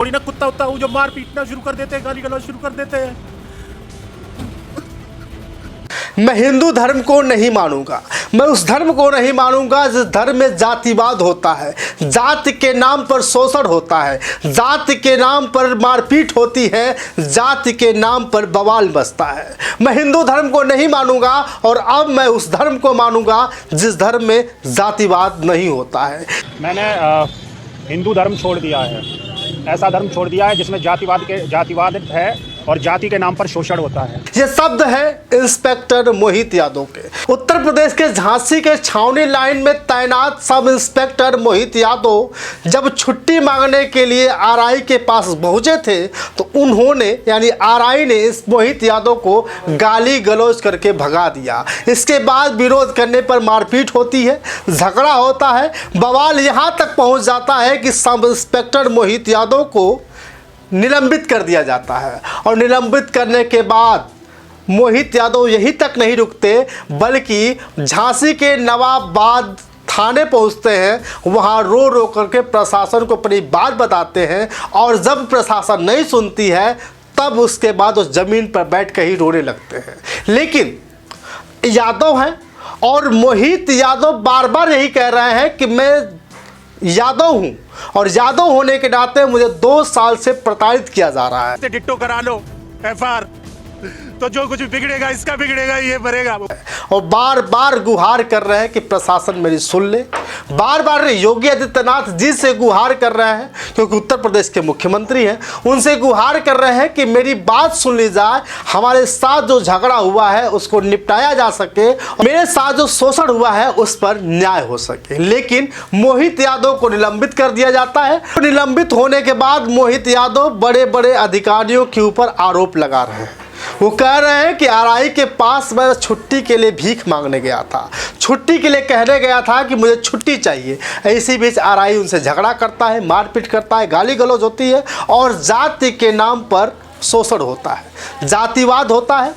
थोड़ी ना कुत्ता उत्ता वो जो मार पीटना शुरू कर देते हैं, गाली गलौज शुरू कर देते हैं। मैं हिंदू धर्म को नहीं मानूंगा। मैं उस धर्म को नहीं मानूंगा जिस धर्म में जातिवाद होता है, जाति के नाम पर शोषण होता है, जाति के नाम पर मारपीट होती है, जाति के नाम पर बवाल बसता है। मैं हिंदू धर्म को नहीं मानूंगा और अब मैं उस धर्म को मानूंगा जिस धर्म में जातिवाद नहीं होता है। मैंने हिंदू धर्म छोड़ दिया है, ऐसा धर्म छोड़ दिया है जिसमें जातिवाद है और जाति के नाम पर शोषण होता है। ये शब्द है इंस्पेक्टर मोहित यादव के। उत्तर प्रदेश के झांसी के छावनी लाइन में तैनात सब इंस्पेक्टर मोहित यादव जब छुट्टी मांगने के लिए आरआई के पास पहुंचे थे तो उन्होंने यानी आरआई ने इस मोहित यादव को गाली गलौज करके भगा दिया। इसके बाद विरोध करने पर मारपीट होती है, झगड़ा होता है, बवाल यहाँ तक पहुँच जाता है कि सब इंस्पेक्टर मोहित यादव को निलंबित कर दिया जाता है। और निलंबित करने के बाद मोहित यादव यहीं तक नहीं रुकते बल्कि झांसी के नवाबाद थाने पहुंचते हैं। वहां रो रो करके प्रशासन को अपनी बात बताते हैं और जब प्रशासन नहीं सुनती है तब उसके बाद उस जमीन पर बैठ कर ही रोने लगते हैं। लेकिन यादव हैं और मोहित यादव बार बार यही कह रहे हैं कि मैं यादव हूं और यादव होने के नाते मुझे 2 साल से प्रताड़ित किया जा रहा है। डिट्टो करा लो एफआर, तो जो कुछ बिगड़ेगा इसका बिगड़ेगा, ये भरेगा। और बार बार गुहार कर रहे हैं कि प्रशासन मेरी सुन ले। बार बार योगी आदित्यनाथ जी से गुहार कर रहे हैं क्योंकि उत्तर प्रदेश के मुख्यमंत्री हैं, उनसे गुहार कर रहे हैं कि मेरी बात सुन ली जाए, हमारे साथ जो झगड़ा हुआ है उसको निपटाया जा सके, मेरे साथ जो शोषण हुआ है उस पर न्याय हो सके। लेकिन मोहित यादव को निलंबित कर दिया जाता है। निलंबित होने के बाद मोहित यादव बड़े बड़े अधिकारियों के ऊपर आरोप लगा रहे हैं। वो कह रहे हैं कि आरआई के पास मैं छुट्टी के लिए भीख मांगने गया था, छुट्टी के लिए कहने गया था कि मुझे छुट्टी चाहिए। इसी बीच आरआई उनसे झगड़ा करता है, मारपीट करता है, गाली गलौज होती है और जाति के नाम पर शोषण होता है, जातिवाद होता है।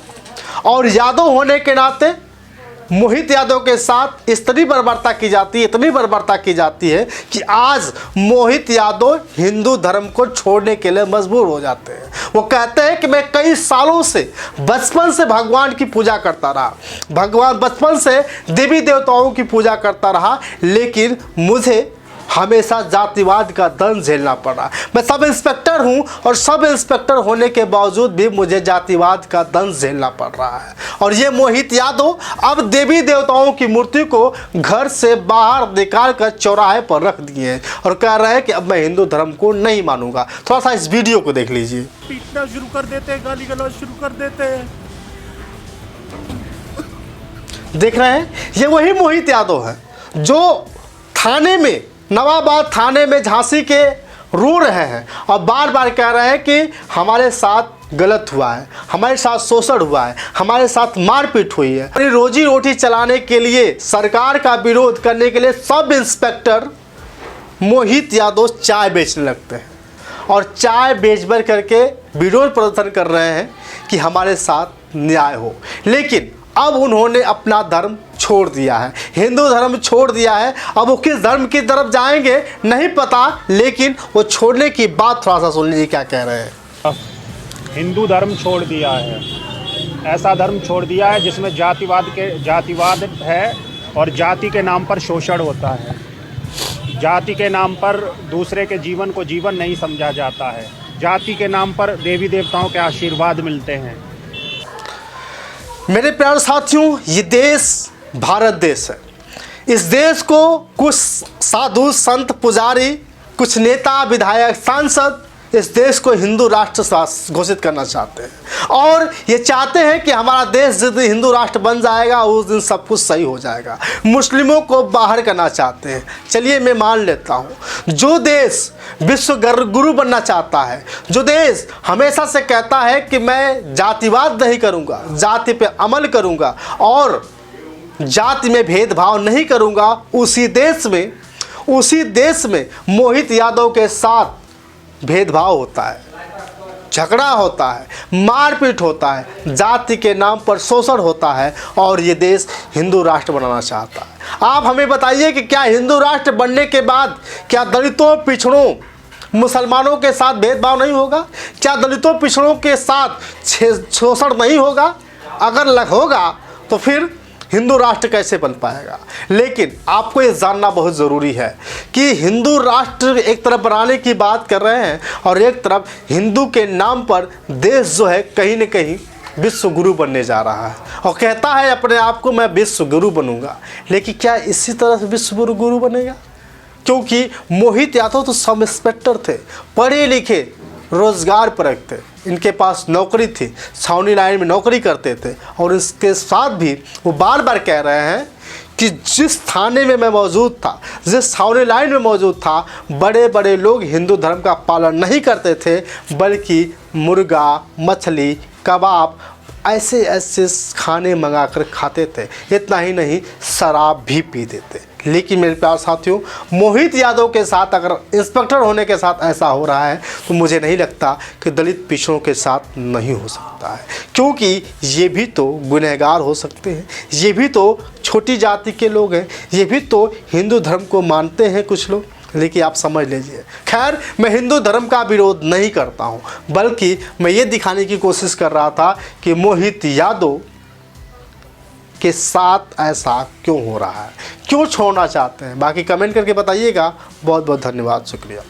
और यादव होने के नाते मोहित यादव के साथ इतनी बर्बरता की जाती है, इतनी बर्बरता की जाती है कि आज मोहित यादव हिंदू धर्म को छोड़ने के लिए मजबूर हो जाते हैं। वो कहते हैं कि मैं कई सालों से बचपन से भगवान की पूजा करता रहा, बचपन से देवी देवताओं की पूजा करता रहा, लेकिन मुझे हमेशा जातिवाद का दंड झेलना पड़ा। मैं सब इंस्पेक्टर हूं और सब इंस्पेक्टर होने के बावजूद भी मुझे जातिवाद का दंड झेलना पड़ रहा है। और ये मोहित यादव अब देवी देवताओं की मूर्ति को घर से बाहर निकाल कर चौराहे पर रख दिए हैं और कह रहे हैं कि अब मैं हिंदू धर्म को नहीं मानूंगा। थोड़ा सा इस वीडियो को देख लीजिए। पीटना शुरू कर देते हैं, गाली गलौज शुरू कर देते हैं। देख रहे हैं, ये वही मोहित यादव है जो थाने में, नवाबाद थाने में झांसी के रो रहे हैं और बार बार कह रहे हैं कि हमारे साथ गलत हुआ है, हमारे साथ शोषण हुआ है, हमारे साथ मारपीट हुई है। अपनी रोजी रोटी चलाने के लिए, सरकार का विरोध करने के लिए सब इंस्पेक्टर मोहित यादव चाय बेचने लगते हैं और चाय बेच बर करके विरोध प्रदर्शन कर रहे हैं कि हमारे साथ न्याय हो। लेकिन अब उन्होंने अपना धर्म छोड़ दिया है, हिंदू धर्म छोड़ दिया है। अब वो किस धर्म की तरफ जाएंगे नहीं पता, लेकिन वो छोड़ने की बात थोड़ा सा सुन लीजिए क्या कह रहे हैं। हिंदू धर्म छोड़ दिया है, ऐसा धर्म छोड़ दिया है जिसमें जातिवाद है और जाति के नाम पर शोषण होता है, जाति के नाम पर दूसरे के जीवन को जीवन नहीं समझा जाता है, जाति के नाम पर देवी देवताओं के आशीर्वाद मिलते हैं। मेरे प्यारे साथियों, ये देश भारत देश है। इस देश को कुछ साधु संत पुजारी, कुछ नेता विधायक सांसद इस देश को हिंदू राष्ट्र घोषित करना चाहते हैं और ये चाहते हैं कि हमारा देश जिस दिन हिंदू राष्ट्र बन जाएगा उस दिन सब कुछ सही हो जाएगा। मुस्लिमों को बाहर करना चाहते हैं। चलिए मैं मान लेता हूँ, जो देश विश्व गुरु बनना चाहता है, जो देश हमेशा से कहता है कि मैं जातिवाद नहीं करूँगा, जाति पे अमल करूँगा और जाति में भेदभाव नहीं करूँगा, उसी देश में मोहित यादव के साथ भेदभाव होता है, झगड़ा होता है, मारपीट होता है, जाति के नाम पर शोषण होता है और ये देश हिंदू राष्ट्र बनाना चाहता है। आप हमें बताइए कि क्या हिंदू राष्ट्र बनने के बाद क्या दलितों, पिछड़ों, मुसलमानों के साथ भेदभाव नहीं होगा? क्या दलितों पिछड़ों के साथ शोषण नहीं होगा? अगर होगा तो फिर हिंदू राष्ट्र कैसे बन पाएगा? लेकिन आपको ये जानना बहुत ज़रूरी है कि हिंदू राष्ट्र एक तरफ बनाने की बात कर रहे हैं और एक तरफ हिंदू के नाम पर देश जो है कहीं न कहीं विश्व गुरु बनने जा रहा है और कहता है अपने आप को मैं विश्व गुरु बनूंगा। लेकिन क्या इसी तरह से विश्व गुरु बनेगा? क्योंकि मोहित यादव तो सब इंस्पेक्टर थे, पढ़े लिखे, रोजगार परक थे, इनके पास नौकरी थी, छावनी लाइन में नौकरी करते थे और इसके साथ भी वो बार बार कह रहे हैं कि जिस थाने में मैं मौजूद था, जिस छावनी लाइन में मौजूद था, बड़े बड़े लोग हिंदू धर्म का पालन नहीं करते थे, बल्कि मुर्गा, मछली, कबाब ऐसे ऐसे खाने मंगा कर खाते थे। इतना ही नहीं, शराब भी पीते थे। लेकिन मेरे प्यारे साथियों, मोहित यादव के साथ अगर इंस्पेक्टर होने के साथ ऐसा हो रहा है तो मुझे नहीं लगता कि दलित पिछड़ों के साथ नहीं हो सकता है, क्योंकि ये भी तो गुनहगार हो सकते हैं, ये भी तो छोटी जाति के लोग हैं, ये भी तो हिंदू धर्म को मानते हैं कुछ लोग। लेकिन आप समझ लीजिए, खैर मैं हिंदू धर्म का विरोध नहीं करता हूँ, बल्कि मैं ये दिखाने की कोशिश कर रहा था कि मोहित यादव के साथ ऐसा क्यों हो रहा है, क्यों छोड़ना चाहते हैं। बाकी कमेंट करके बताइएगा। बहुत बहुत धन्यवाद, शुक्रिया।